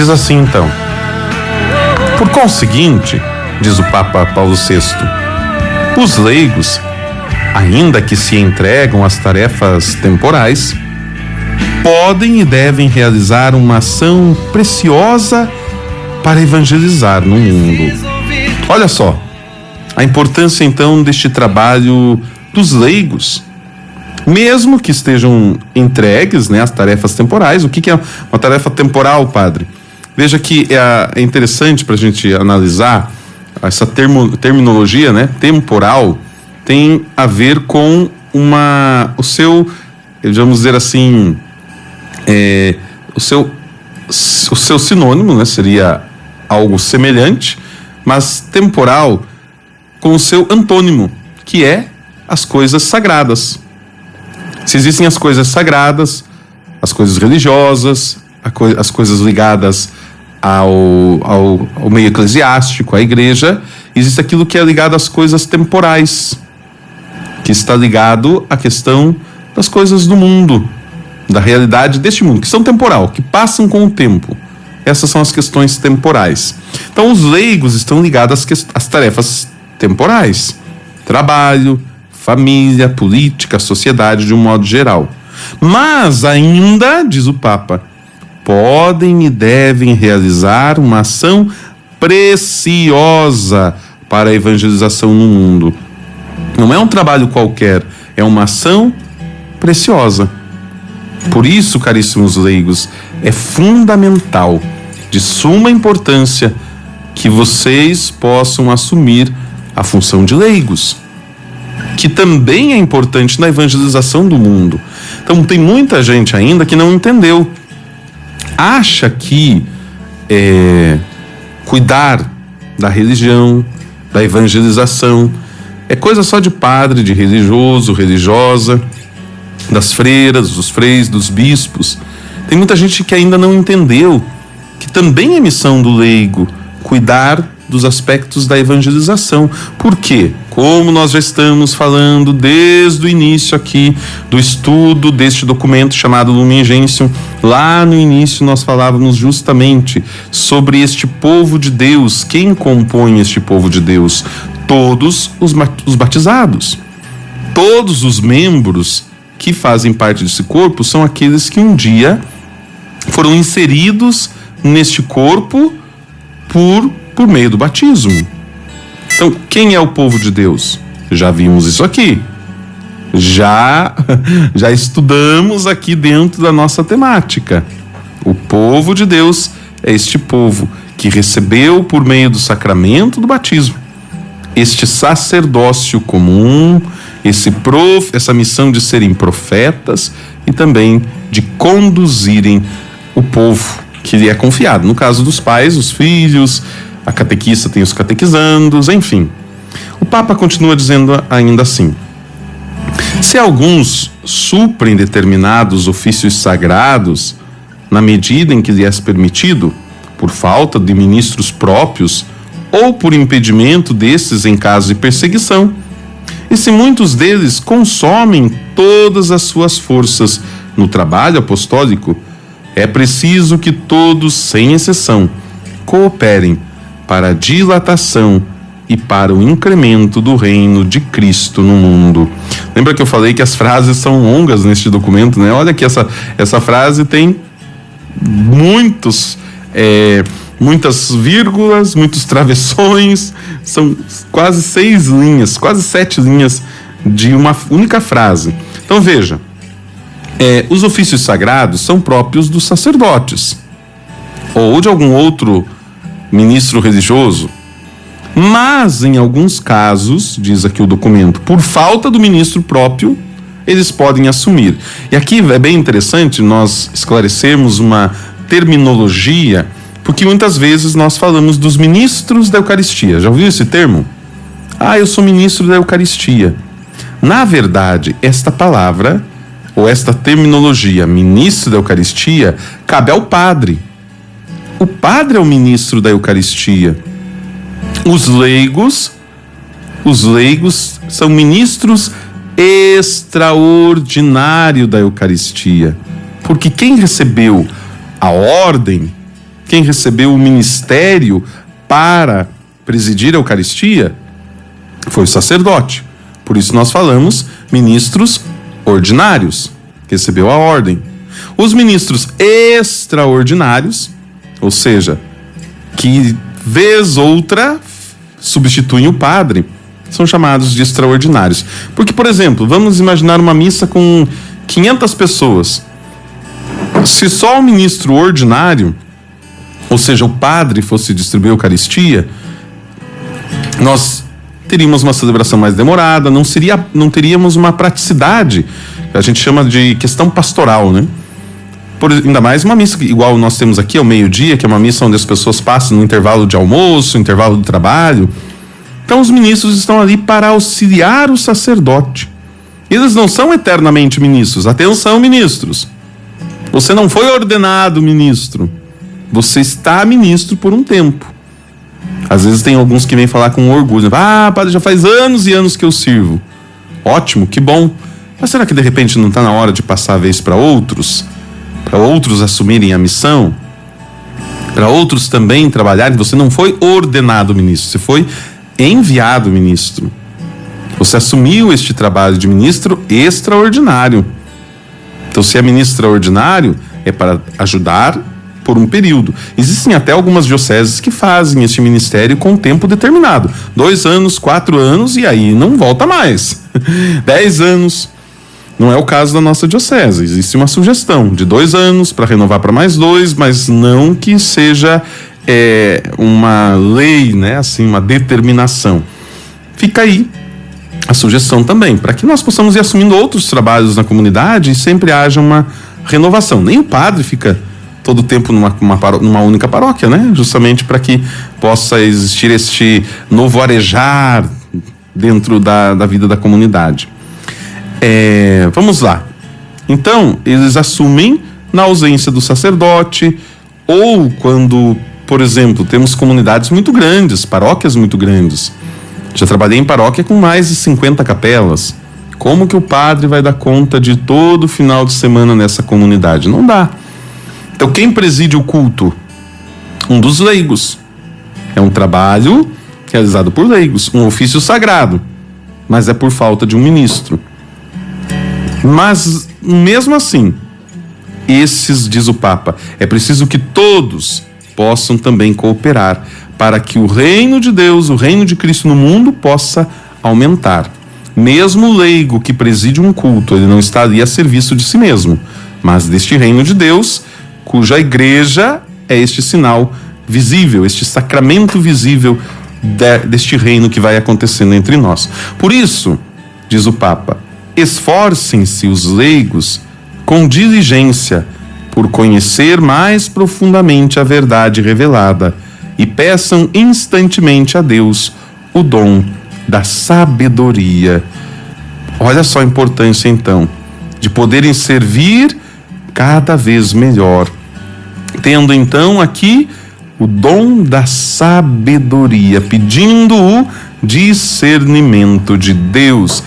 Diz assim então: por conseguinte, diz o Papa Paulo VI, os leigos, ainda que se entregam às tarefas temporais, podem e devem realizar uma ação preciosa para evangelizar no mundo. Olha só, a importância então deste trabalho dos leigos, mesmo que estejam entregues, né, às tarefas temporais. O que é uma tarefa temporal, padre? Veja que é interessante para a gente analisar essa terminologia, né? Temporal tem a ver com o seu, vamos dizer assim, o seu sinônimo, né? Seria algo semelhante, mas temporal com o seu antônimo, que é as coisas sagradas. Se existem as coisas sagradas, as coisas religiosas, as coisas ligadas ao meio eclesiástico, à igreja, existe aquilo que é ligado às coisas temporais, que está ligado à questão das coisas do mundo, da realidade deste mundo, que são temporal, que passam com o tempo. Essas são as questões temporais. Então, os leigos estão ligados às tarefas temporais: trabalho, família, política, sociedade de um modo geral. Mas ainda, diz o Papa, podem e devem realizar uma ação preciosa para a evangelização no mundo. Não é um trabalho qualquer, é uma ação preciosa. Por isso, caríssimos leigos, é fundamental, de suma importância, que vocês possam assumir a função de leigos, que também é importante na evangelização do mundo. Então, tem muita gente ainda que não entendeu. Acha que cuidar da religião, da evangelização, é coisa só de padre, de religioso, religiosa, das freiras, dos freis, dos bispos. Tem muita gente que ainda não entendeu que também é missão do leigo cuidar dos aspectos da evangelização. Por quê? Como nós já estamos falando desde o início aqui do estudo deste documento chamado Lumen Gentium, lá no início nós falávamos justamente sobre este povo de Deus. Quem compõe este povo de Deus? Todos os batizados. Todos os membros que fazem parte desse corpo são aqueles que um dia foram inseridos neste corpo por meio do batismo. Então, quem é o povo de Deus? Já vimos isso aqui. Já estudamos aqui dentro da nossa temática. O povo de Deus é este povo que recebeu por meio do sacramento do batismo este sacerdócio comum, essa missão de serem profetas e também de conduzirem o povo que lhe é confiado. No caso dos pais, os filhos, a catequista tem os catequizandos, enfim. O Papa continua dizendo ainda assim: se alguns suprem determinados ofícios sagrados na medida em que lhes é permitido, por falta de ministros próprios ou por impedimento desses em caso de perseguição, e se muitos deles consomem todas as suas forças no trabalho apostólico, é preciso que todos, sem exceção, cooperem para a dilatação e para o incremento do reino de Cristo no mundo. Lembra que eu falei que as frases são longas neste documento, né? Olha que essa frase tem muitas vírgulas, muitos travessões, são quase 6 linhas, quase 7 linhas de uma única frase. Então veja, os ofícios sagrados são próprios dos sacerdotes ou de algum outro ministro religioso, mas em alguns casos, diz aqui o documento, por falta do ministro próprio, eles podem assumir. E aqui é bem interessante nós esclarecermos uma terminologia, porque muitas vezes nós falamos dos ministros da Eucaristia. Já ouviu esse termo? Eu sou ministro da Eucaristia. Na verdade, esta palavra, ou esta terminologia, ministro da Eucaristia, cabe ao padre. O padre é o ministro da Eucaristia. Os leigos são ministros extraordinários da Eucaristia. Porque quem recebeu a ordem quem recebeu o ministério para presidir a Eucaristia foi o sacerdote. Por isso nós falamos ministros ordinários, que recebeu a ordem. Os ministros extraordinários, ou seja, que vez outra substituem o padre, são chamados de extraordinários. Porque, por exemplo, vamos imaginar uma missa com 500 pessoas. Se só o ministro ordinário, ou seja, o padre, fosse distribuir a Eucaristia, nós teríamos uma celebração mais demorada, não teríamos uma praticidade, a gente chama de questão pastoral, né? Ainda mais uma missa igual nós temos aqui ao meio-dia, que é uma missa onde as pessoas passam no intervalo de almoço, intervalo de trabalho. Então os ministros estão ali para auxiliar o sacerdote. Eles não são eternamente ministros. Atenção, ministros. Você não foi ordenado ministro. Você está ministro por um tempo. Às vezes tem alguns que vêm falar com orgulho. Ah, padre, já faz anos e anos que eu sirvo. Ótimo, que bom. Mas será que de repente não está na hora de passar a vez para outros? Para outros assumirem a missão? Para outros também trabalharem? Você não foi ordenado ministro, você foi enviado ministro. Você assumiu este trabalho de ministro extraordinário. Então, se é ministro extraordinário, é para ajudar por um período. Existem até algumas dioceses que fazem este ministério com tempo determinado. 2 anos, 4 anos e aí não volta mais. 10 anos. Não é o caso da nossa diocese. Existe uma sugestão de 2 anos para renovar para mais 2, mas não que seja uma lei, né? Assim, uma determinação. Fica aí a sugestão também, para que nós possamos ir assumindo outros trabalhos na comunidade e sempre haja uma renovação. Nem o padre fica todo o tempo numa única paróquia, né? Justamente para que possa existir este novo arejar dentro da vida da comunidade. Vamos lá. Então, eles assumem na ausência do sacerdote, ou quando, por exemplo, temos comunidades muito grandes, paróquias muito grandes. Já trabalhei em paróquia com mais de 50 capelas. Como que o padre vai dar conta de todo final de semana nessa comunidade? Não dá. Então, quem preside o culto? Um dos leigos. É um trabalho realizado por leigos, um ofício sagrado, mas é por falta de um ministro. Mas, mesmo assim, diz o Papa, é preciso que todos possam também cooperar para que o reino de Deus, o reino de Cristo no mundo possa aumentar. Mesmo o leigo que preside um culto, ele não está ali a serviço de si mesmo, mas deste reino de Deus, cuja igreja é este sinal visível, este sacramento visível deste reino que vai acontecendo entre nós. Por isso, diz o Papa, esforcem-se os leigos com diligência por conhecer mais profundamente a verdade revelada e peçam instantemente a Deus o dom da sabedoria. Olha só a importância, então, de poderem servir cada vez melhor, tendo então aqui o dom da sabedoria, pedindo o discernimento de Deus.